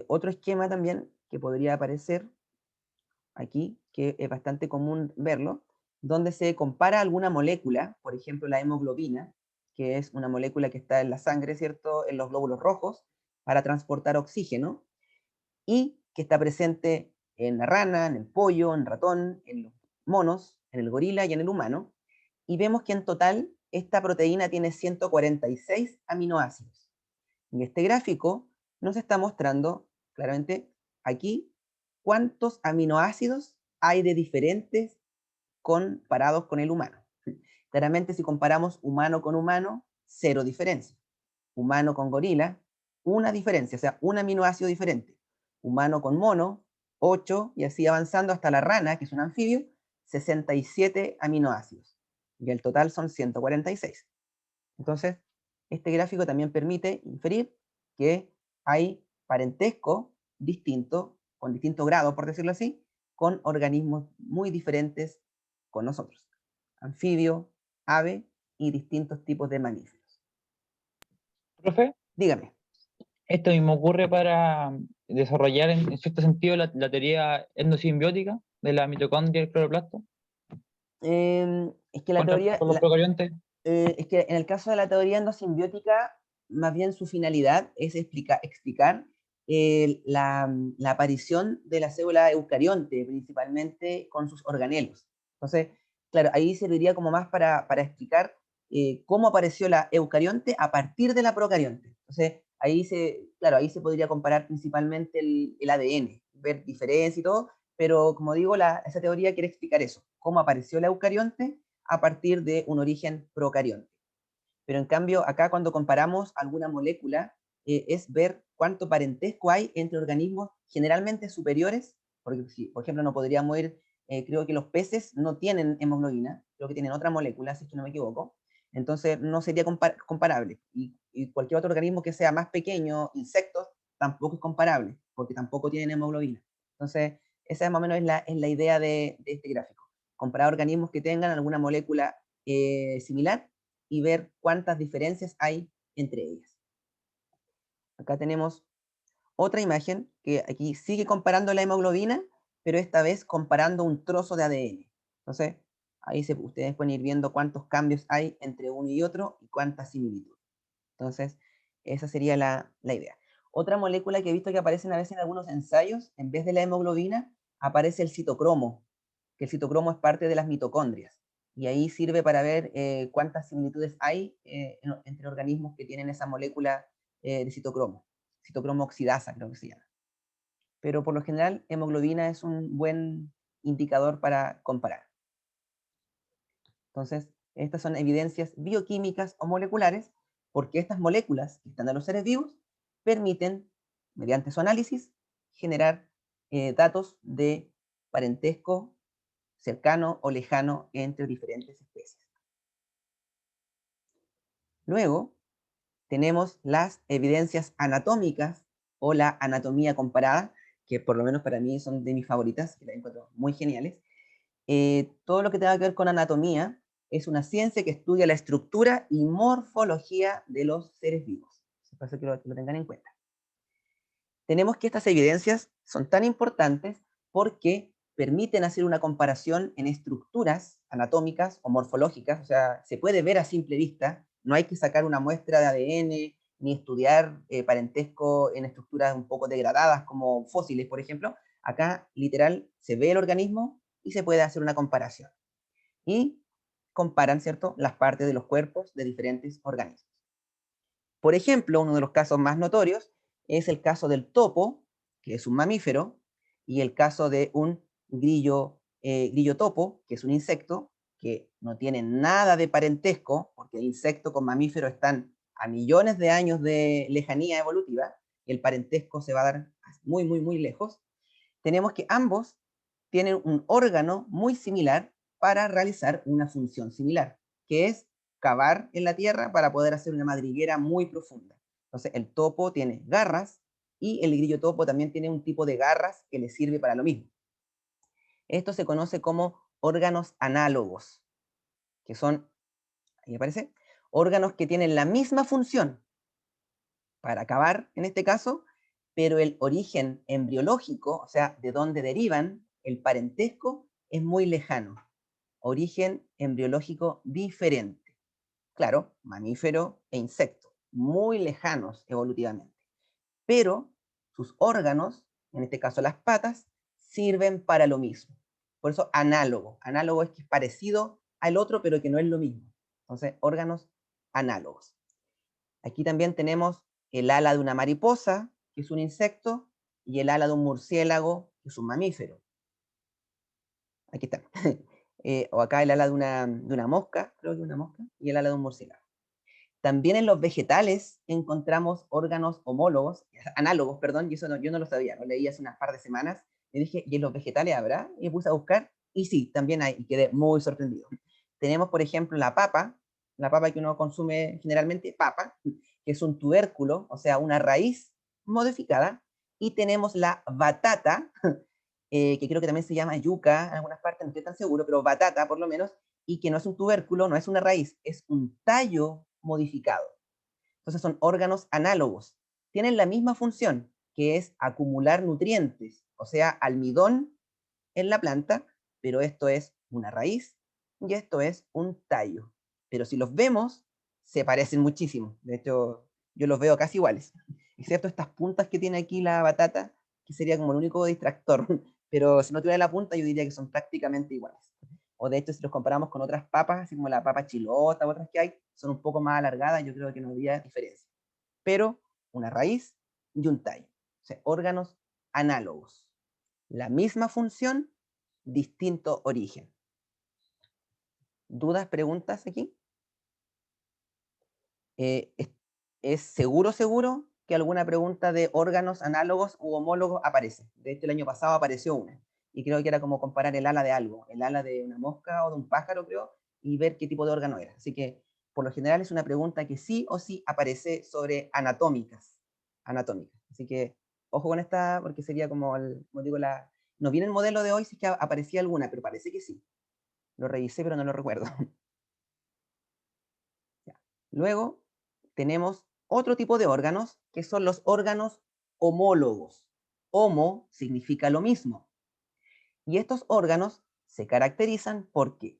Otro esquema también que podría aparecer aquí, que es bastante común verlo, donde se compara alguna molécula, por ejemplo la hemoglobina, que es una molécula que está en la sangre, ¿cierto?, en los glóbulos rojos, para transportar oxígeno, y que está presente en la rana, en el pollo, en el ratón, en los monos, en el gorila y en el humano, y vemos que en total esta proteína tiene 146 aminoácidos. En este gráfico nos está mostrando claramente aquí cuántos aminoácidos hay de diferentes comparados con el humano. Claramente si comparamos humano con humano, 0 diferencia. Humano con gorila, 1 diferencia, o sea, un aminoácido diferente. Humano con mono, 8, y así avanzando hasta la rana, que es un anfibio, 67 aminoácidos. Y el total son 146. Entonces, este gráfico también permite inferir que hay parentesco distinto, con distinto grado, por decirlo así, con organismos muy diferentes con nosotros. Anfibio, ave y distintos tipos de mamíferos. Profe, Dígame. esto mismo ocurre para desarrollar en cierto sentido la teoría endosimbiótica de la mitocondria y el cloroplasto Es que la teoría, con los procariontes. es que en el caso de la teoría endosimbiótica, más bien su finalidad es explicar la aparición de la célula eucarionte, principalmente con sus organelos. Entonces, claro, ahí serviría como más para explicar cómo apareció la eucarionte a partir de la procarionte. Entonces, claro, ahí se podría comparar principalmente el ADN, ver diferencias y todo, pero como digo, esa teoría quiere explicar eso, cómo apareció la eucarionte a partir de un origen procarionte. Pero en cambio, acá cuando comparamos alguna molécula, es ver cuánto parentesco hay entre organismos generalmente superiores, porque si, por ejemplo, no podríamos ir, creo que los peces no tienen hemoglobina, creo que tienen otra molécula, si es que no me equivoco, entonces no sería comparable. Y cualquier otro organismo que sea más pequeño, insectos, tampoco es comparable, porque tampoco tienen hemoglobina. Entonces, esa más o menos es la idea de este gráfico. Comparar organismos que tengan alguna molécula similar y ver cuántas diferencias hay entre ellas. Acá tenemos otra imagen que aquí sigue comparando la hemoglobina, pero esta vez comparando un trozo de ADN. Entonces, ahí ustedes pueden ir viendo cuántos cambios hay entre uno y otro y cuánta similitud. Entonces, esa sería la idea. Otra molécula que he visto que aparecen a veces en algunos ensayos, en vez de la hemoglobina, aparece el citocromo, que el citocromo es parte de las mitocondrias. Y ahí sirve para ver cuántas similitudes hay entre organismos que tienen esa molécula de citocromo oxidasa creo que se llama. Pero por lo general, hemoglobina es un buen indicador para comparar. Entonces, estas son evidencias bioquímicas o moleculares, porque estas moléculas que están en los seres vivos permiten, mediante su análisis, generar datos de parentesco cercano o lejano entre diferentes especies. Luego, tenemos las evidencias anatómicas o la anatomía comparada, que por lo menos para mí son de mis favoritas, que las encuentro muy geniales. Todo lo que tenga que ver con anatomía es una ciencia que estudia la estructura y morfología de los seres vivos. Por eso quiero que lo tengan en cuenta. Tenemos que estas evidencias son tan importantes porque permiten hacer una comparación en estructuras anatómicas o morfológicas, o sea, se puede ver a simple vista, no hay que sacar una muestra de ADN ni estudiar parentesco en estructuras un poco degradadas como fósiles, por ejemplo. Acá, literal, se ve el organismo y se puede hacer una comparación. Y comparan, ¿cierto?, las partes de los cuerpos de diferentes organismos. Por ejemplo, uno de los casos más notorios es el caso del topo, que es un mamífero, y el caso de un grillo topo, que es un insecto, que no tiene nada de parentesco, porque el insecto con mamífero están a millones de años de lejanía evolutiva, y el parentesco se va a dar muy, muy, muy lejos. Tenemos que ambos tienen un órgano muy similar para realizar una función similar, que es cavar en la tierra para poder hacer una madriguera muy profunda. Entonces, el topo tiene garras y el grillo topo también tiene un tipo de garras que le sirve para lo mismo. Esto se conoce como órganos análogos, que son, ahí aparece, órganos que tienen la misma función para cavar, en este caso, pero el origen embriológico, o sea, de dónde derivan el parentesco, es muy lejano. Origen embriológico diferente. Claro, mamífero e insecto, muy lejanos evolutivamente. Pero sus órganos, en este caso las patas, sirven para lo mismo. Por eso análogo. Análogo es que es parecido al otro, pero que no es lo mismo. Entonces, órganos análogos. Aquí también tenemos el ala de una mariposa, que es un insecto, y el ala de un murciélago, que es un mamífero. Aquí está. O acá el ala de una mosca, creo que una mosca, y el ala de un murciélago. También en los vegetales encontramos órganos homólogos, análogos, perdón, y eso no, yo no lo sabía, lo leí hace unas par de semanas, y dije, ¿y en los vegetales habrá? Y me puse a buscar, y sí, también hay, y quedé muy sorprendido. Tenemos, por ejemplo, la papa que uno consume generalmente, papa, que es un tubérculo, o sea, una raíz modificada, y tenemos la batata, que creo que también se llama yuca en algunas partes, no estoy tan seguro, pero batata por lo menos, y que no es un tubérculo, no es una raíz, es un tallo modificado. Entonces son órganos análogos. Tienen la misma función, que es acumular nutrientes, o sea, almidón en la planta, pero esto es una raíz y esto es un tallo. Pero si los vemos, se parecen muchísimo. De hecho, yo los veo casi iguales, excepto estas puntas que tiene aquí la batata, que sería como el único distractor. Pero si no tuviera la punta, yo diría que son prácticamente iguales. O de hecho, si los comparamos con otras papas, así como la papa chilota u otras que hay, son un poco más alargadas, yo creo que no habría diferencia. Pero una raíz y un tallo. O sea, órganos análogos. La misma función, distinto origen. ¿Dudas, preguntas aquí? ¿Es seguro que alguna pregunta de órganos análogos u homólogos aparece? De hecho, el año pasado apareció una. Y creo que era como comparar el ala de algo, el ala de una mosca o de un pájaro, creo, y ver qué tipo de órgano era. Así que, por lo general, es una pregunta que sí o sí aparece sobre anatómicas. Anatómicas. Así que, ojo con esta, porque sería como, como digo, no viene el modelo de hoy si es que aparecía alguna, pero parece que sí. Lo revisé, pero no lo recuerdo. Luego tenemos otro tipo de órganos, que son los órganos homólogos. Homo significa lo mismo. Y estos órganos se caracterizan porque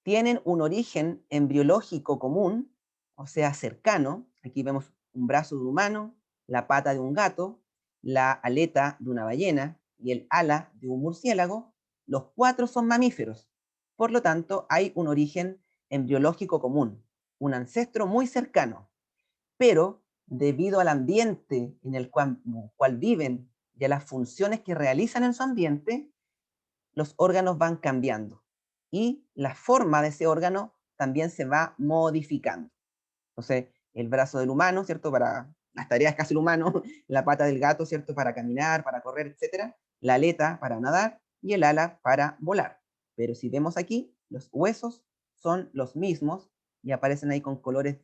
tienen un origen embriológico común, o sea, cercano. Aquí vemos un brazo de un humano, la pata de un gato, la aleta de una ballena y el ala de un murciélago, los 4 son mamíferos. Por lo tanto, hay un origen embriológico común, un ancestro muy cercano. Pero debido al ambiente en el cual viven y a las funciones que realizan en su ambiente, los órganos van cambiando y la forma de ese órgano también se va modificando. Entonces, el brazo del humano, ¿cierto? Para las tareas que hace el humano, la pata del gato, ¿cierto? Para caminar, para correr, etcétera, la aleta para nadar y el ala para volar. Pero si vemos aquí, los huesos son los mismos y aparecen ahí con colores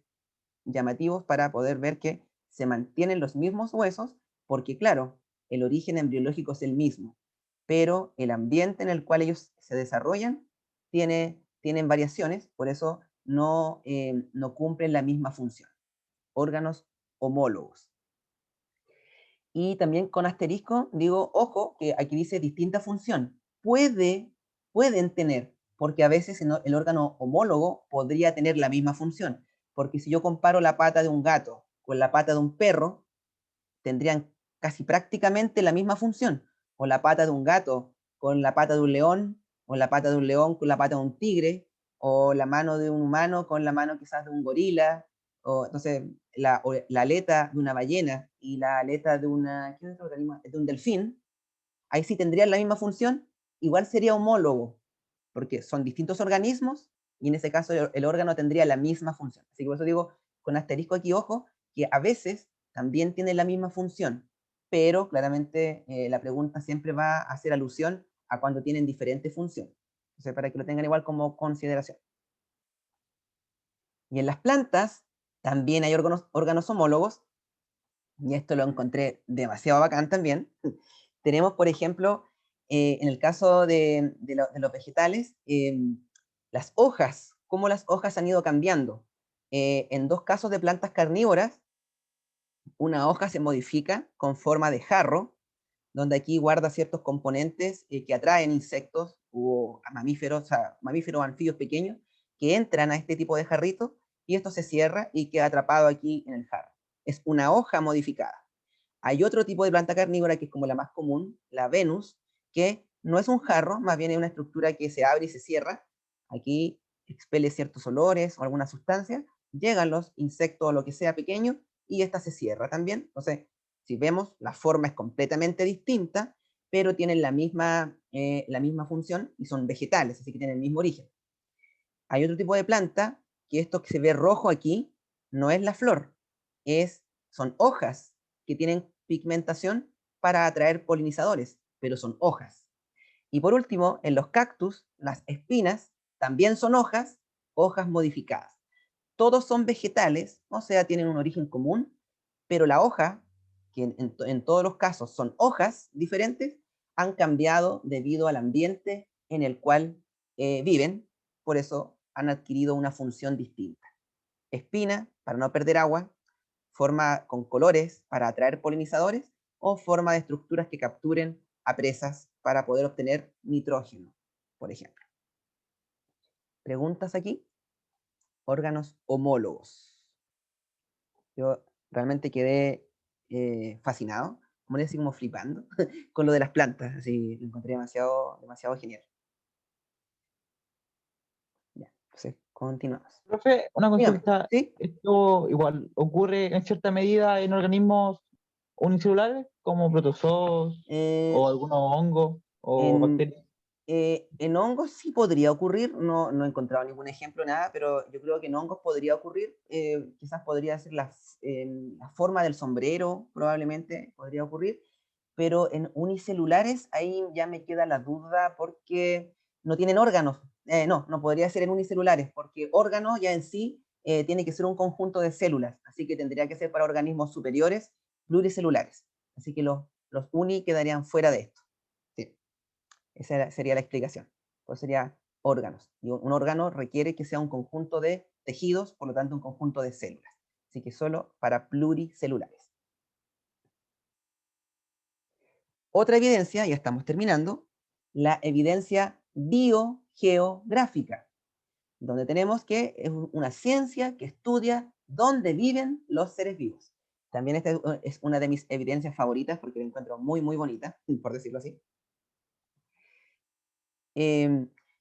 llamativos para poder ver que se mantienen los mismos huesos, porque claro, el origen embriológico es el mismo, pero el ambiente en el cual ellos se desarrollan tienen variaciones, por eso no cumplen la misma función. Órganos homólogos. Y también con asterisco digo, ojo, que aquí dice distinta función. Pueden tener, porque a veces el órgano homólogo podría tener la misma función. Porque si yo comparo la pata de un gato con la pata de un perro, tendrían casi prácticamente la misma función. O la pata de un gato con la pata de un león, o la pata de un león con la pata de un tigre, o la mano de un humano con la mano quizás de un gorila, o entonces la aleta de una ballena y la aleta de de un delfín, ahí sí tendrían la misma función, igual sería homólogo, porque son distintos organismos y en ese caso el órgano tendría la misma función. Así que por eso digo, con asterisco aquí, ojo, que a veces también tiene la misma función, pero claramente la pregunta siempre va a hacer alusión a cuando tienen diferentes funciones. Entonces, para que lo tengan igual como consideración. Y en las plantas también hay órganos homólogos, y esto lo encontré demasiado bacán también. Tenemos, por ejemplo, en el caso de los vegetales, las hojas, cómo las hojas han ido cambiando. En 2 casos de plantas carnívoras, una hoja se modifica con forma de jarro, donde aquí guarda ciertos componentes que atraen insectos o mamíferos, o sea, mamíferos o anfibios pequeños que entran a este tipo de jarrito y esto se cierra y queda atrapado aquí en el jarro. Es una hoja modificada. Hay otro tipo de planta carnívora que es como la más común, la Venus, que no es un jarro, más bien es una estructura que se abre y se cierra. Aquí expele ciertos olores o alguna sustancia, llegan los insectos o lo que sea pequeño y esta se cierra también. Entonces, si vemos, la forma es completamente distinta, pero tienen la misma función y son vegetales, así que tienen el mismo origen. Hay otro tipo de planta, que esto que se ve rojo aquí, no es la flor, son hojas que tienen pigmentación para atraer polinizadores, pero son hojas. Y por último, en los cactus, las espinas también son hojas, hojas modificadas. Todos son vegetales, o sea, tienen un origen común, pero la hoja, que en todos los casos son hojas diferentes, han cambiado debido al ambiente en el cual viven, por eso han adquirido una función distinta. Espina, para no perder agua, forma con colores para atraer polinizadores, o forma de estructuras que capturen a presas para poder obtener nitrógeno, por ejemplo. ¿Preguntas aquí? Órganos homólogos. Yo realmente quedé fascinado, como le decía, como flipando con lo de las plantas, así lo encontré demasiado genial. Ya, entonces continuamos. Profe, una Dígame, consulta. ¿sí? ¿Esto igual ocurre en cierta medida en organismos unicelulares, como protozoos Eh, o algunos hongos o en, bacterias? En hongos sí podría ocurrir, no he encontrado ningún ejemplo, nada, pero yo creo que en hongos podría ocurrir, quizás podría ser la forma del sombrero, probablemente podría ocurrir, pero en unicelulares ahí ya me queda la duda porque no tienen órganos. No podría ser en unicelulares, porque órgano ya en sí tiene que ser un conjunto de células, así que tendría que ser para organismos superiores pluricelulares. Así que los uni quedarían fuera de esto. Sí. Esa sería la explicación. Pues sería órganos. Y un órgano requiere que sea un conjunto de tejidos, por lo tanto un conjunto de células. Así que solo para pluricelulares. Otra evidencia, ya estamos terminando, la evidencia biogeográfica, donde tenemos que es una ciencia que estudia dónde viven los seres vivos. También esta es una de mis evidencias favoritas porque la encuentro muy, muy bonita, por decirlo así.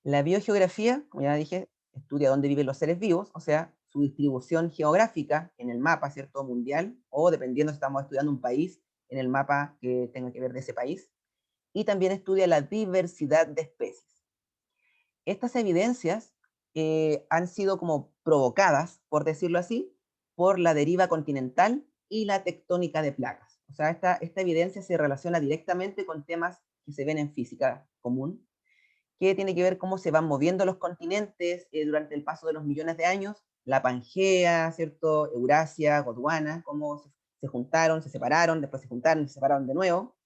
La biogeografía, como ya dije, estudia dónde viven los seres vivos, o sea, su distribución geográfica en el mapa, ¿cierto?, mundial, o dependiendo si estamos estudiando un país, en el mapa que tenga que ver de ese país. Y también estudia la diversidad de especies. Estas evidencias han sido como provocadas, por decirlo así, por la deriva continental y la tectónica de placas. O sea, esta evidencia se relaciona directamente con temas que se ven en física común, que tiene que ver cómo se van moviendo los continentes durante el paso de los millones de años, la Pangea, ¿cierto? Eurasia, Gondwana, cómo se juntaron, se separaron, después se juntaron, se separaron de nuevo,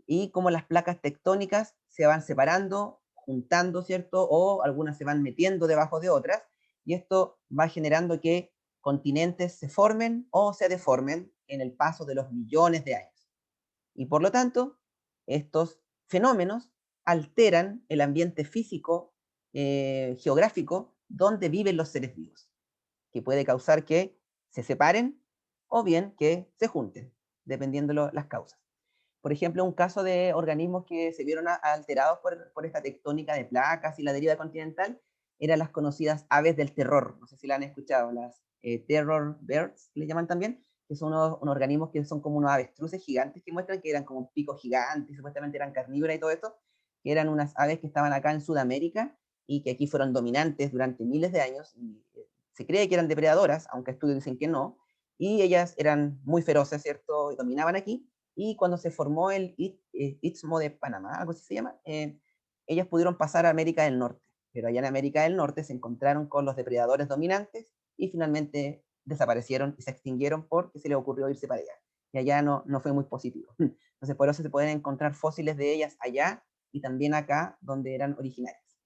y cómo las placas tectónicas se van separando, juntando, ¿cierto? O algunas se van metiendo debajo de otras, y esto va generando que continentes se formen o se deformen en el paso de los millones de años. Y por lo tanto, estos fenómenos alteran el ambiente físico, geográfico, donde viven los seres vivos, que puede causar que se separen o bien que se junten, dependiendo las causas. Por ejemplo, un caso de organismos que se vieron alterados por esta tectónica de placas y la deriva continental eran las conocidas aves del terror. No sé si la han escuchado, las terror birds, que le llaman también, que son unos organismos que son como unos avestruces gigantes que muestran que eran como picos gigantes, supuestamente eran carnívoras y todo esto, que eran unas aves que estaban acá en Sudamérica y que aquí fueron dominantes durante miles de años. Y, se cree que eran depredadoras, aunque estudios dicen que no, y ellas eran muy feroces, ¿cierto? Y dominaban aquí, y cuando se formó el Istmo de Panamá, algo así se llama, ellas pudieron pasar a América del Norte, pero allá en América del Norte se encontraron con los depredadores dominantes y finalmente desaparecieron y se extinguieron porque se les ocurrió irse para allá. Y allá no fue muy positivo. Entonces, por eso se pueden encontrar fósiles de ellas allá y también acá, donde eran originarias.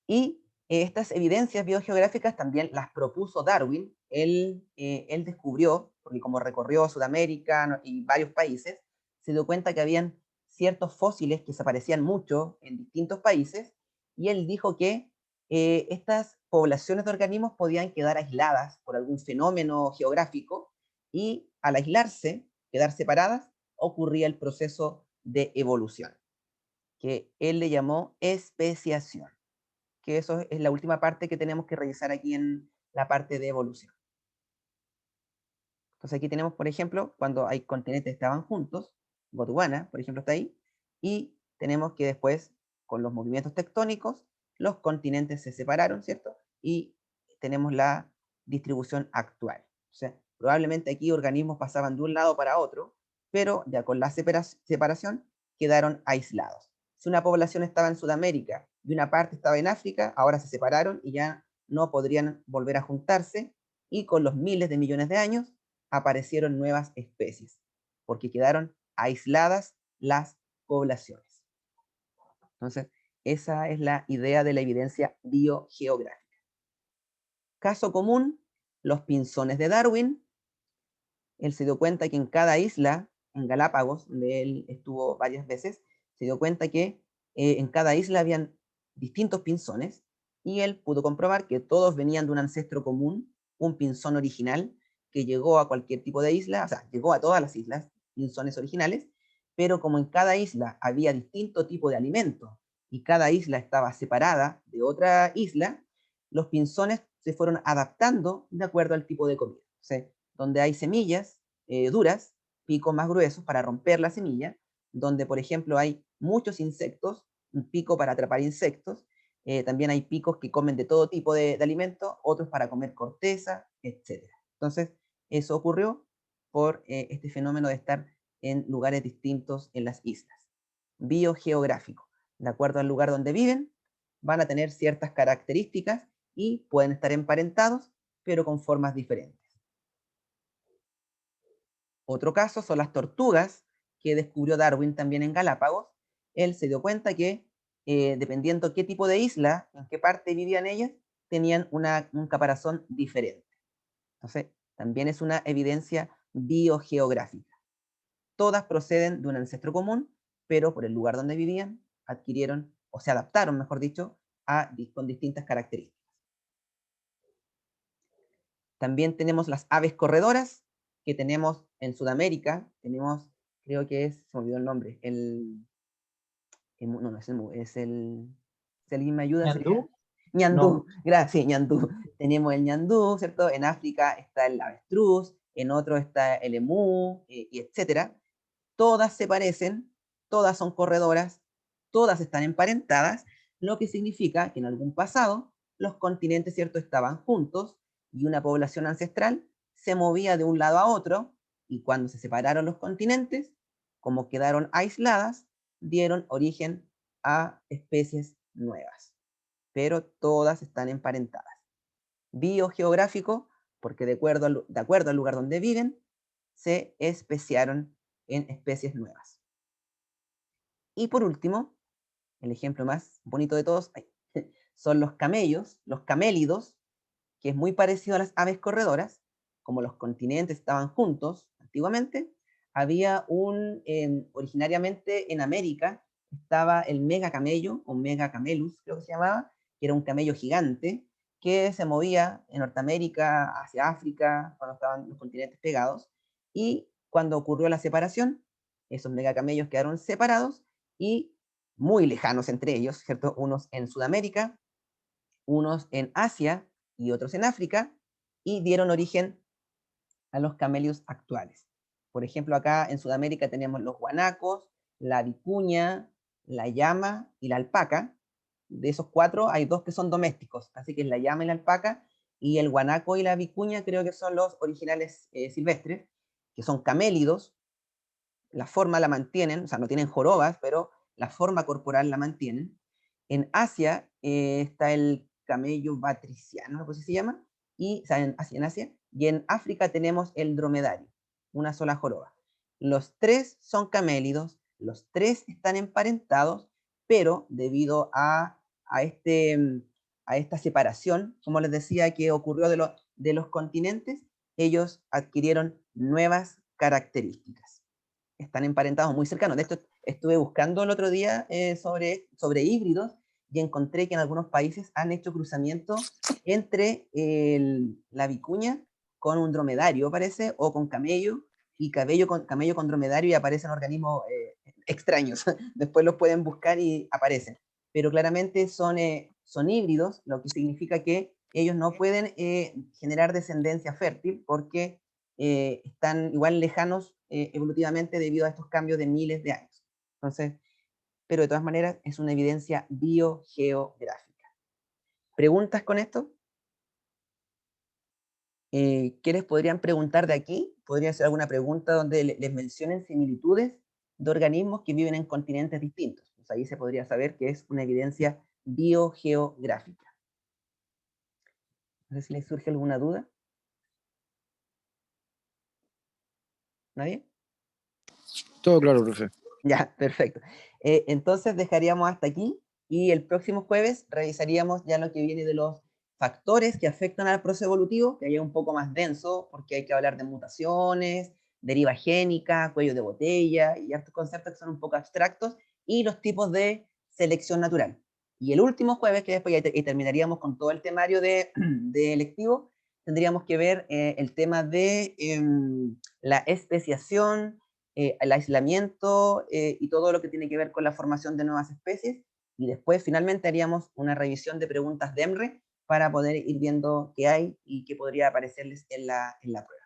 Y estas evidencias biogeográficas también las propuso Darwin. Él descubrió, porque como recorrió Sudamérica y varios países, se dio cuenta que habían ciertos fósiles que se aparecían mucho en distintos países, y él dijo que estas poblaciones de organismos podían quedar aisladas por algún fenómeno geográfico, y al aislarse, quedar separadas, ocurría el proceso de evolución, que él le llamó especiación, que eso es la última parte que tenemos que revisar aquí en la parte de evolución. Entonces aquí tenemos, por ejemplo, cuando hay continentes que estaban juntos, Gondwana, por ejemplo, está ahí, y tenemos que después, con los movimientos tectónicos, los continentes se separaron, ¿cierto? Y tenemos la distribución actual. O sea, probablemente aquí organismos pasaban de un lado para otro, pero ya con la separación quedaron aislados. Si una población estaba en Sudamérica y una parte estaba en África, ahora se separaron y ya no podrían volver a juntarse, y con los miles de millones de años aparecieron nuevas especies, porque quedaron aisladas las poblaciones. Entonces, esa es la idea de la evidencia biogeográfica. Caso común, los pinzones de Darwin. Él se dio cuenta que en cada isla, en Galápagos, donde él estuvo varias veces, se dio cuenta que en cada isla habían distintos pinzones, y él pudo comprobar que todos venían de un ancestro común, un pinzón original, que llegó a cualquier tipo de isla, o sea, llegó a todas las islas, pinzones originales, pero como en cada isla había distinto tipo de alimento, y cada isla estaba separada de otra isla, los pinzones se fueron adaptando de acuerdo al tipo de comida. O sea, donde hay semillas duras, picos más gruesos para romper la semilla, donde por ejemplo hay muchos insectos, un pico para atrapar insectos, también hay picos que comen de todo tipo de alimentos, otros para comer corteza, etc. Entonces, eso ocurrió por este fenómeno de estar en lugares distintos en las islas. Biogeográfico. De acuerdo al lugar donde viven, van a tener ciertas características y pueden estar emparentados, pero con formas diferentes. Otro caso son las tortugas, que descubrió Darwin también en Galápagos. Él se dio cuenta que dependiendo qué tipo de isla, en qué parte vivían ellas, tenían un caparazón diferente. Entonces, también es una evidencia biogeográfica. Todas proceden de un ancestro común, pero por el lugar donde vivían, adquirieron, o se adaptaron, mejor dicho, con distintas características. También tenemos las aves corredoras, que tenemos en Sudamérica, tenemos, creo que es, se me olvidó el nombre, no, no es el mu, si alguien me ayuda, sería ¿Ñandú? ñandú, gracias, ñandú. Tenemos el ñandú, ¿cierto? En África está el avestruz, en otro está el emú, y etcétera. Todas se parecen, todas son corredoras, todas están emparentadas, lo que significa que en algún pasado los continentes, ¿cierto?, estaban juntos y una población ancestral se movía de un lado a otro, y cuando se separaron los continentes, como quedaron aisladas, dieron origen a especies nuevas, pero todas están emparentadas. Biogeográfico, porque de acuerdo al lugar donde viven, se especiaron en especies nuevas. Y por último, el ejemplo más bonito de todos, son los camellos, los camélidos, que es muy parecido a las aves corredoras. Como los continentes estaban juntos antiguamente, había originariamente en América, estaba el megacamello, o megacamelus, creo que se llamaba, que era un camello gigante, que se movía en Norteamérica hacia África, cuando estaban los continentes pegados, y cuando ocurrió la separación, esos megacamellos quedaron separados y muy lejanos entre ellos, ¿cierto? Unos en Sudamérica, unos en Asia y otros en África, y dieron origen a los camélidos actuales. Por ejemplo, acá en Sudamérica tenemos los guanacos, la vicuña, la llama y la alpaca. De esos 4 hay 2 que son domésticos, así que es la llama y la alpaca, y el guanaco y la vicuña creo que son los originales silvestres, que son camélidos. La forma la mantienen, o sea, no tienen jorobas, pero la forma corporal la mantienen. En Asia está el camello batriciano, no sé si se llama, y, o sea, en Asia, y en África tenemos el dromedario, una sola joroba. Los 3 son camélidos, los 3 están emparentados, pero debido a esta separación, como les decía, que ocurrió de los continentes, ellos adquirieron nuevas características. Están emparentados muy cercanos. De hecho, estuve buscando el otro día sobre híbridos y encontré que en algunos países han hecho cruzamientos entre la vicuña con un dromedario, parece, o con camello, y camello con dromedario, y aparecen organismos extraños. Después los pueden buscar y aparecen. Pero claramente son híbridos, lo que significa que ellos no pueden generar descendencia fértil porque están igual lejanos evolutivamente debido a estos cambios de miles de años. Entonces, pero de todas maneras es una evidencia biogeográfica. ¿Preguntas con esto? ¿Qué les podrían preguntar de aquí? ¿Podría ser alguna pregunta donde les mencionen similitudes de organismos que viven en continentes distintos? Pues ahí se podría saber que es una evidencia biogeográfica. No sé si les surge alguna duda. ¿Nadie? Todo claro, profe. Ya, perfecto. Entonces dejaríamos hasta aquí y el próximo jueves revisaríamos ya lo que viene de los factores que afectan al proceso evolutivo, que ya es un poco más denso porque hay que hablar de mutaciones, deriva génica, cuello de botella y estos conceptos que son un poco abstractos, y los tipos de selección natural. Y el último jueves, que después ya terminaríamos con todo el temario de electivo, tendríamos que ver el tema de la especiación, el aislamiento y todo lo que tiene que ver con la formación de nuevas especies, y después finalmente haríamos una revisión de preguntas de EMRE para poder ir viendo qué hay y qué podría aparecerles en la prueba.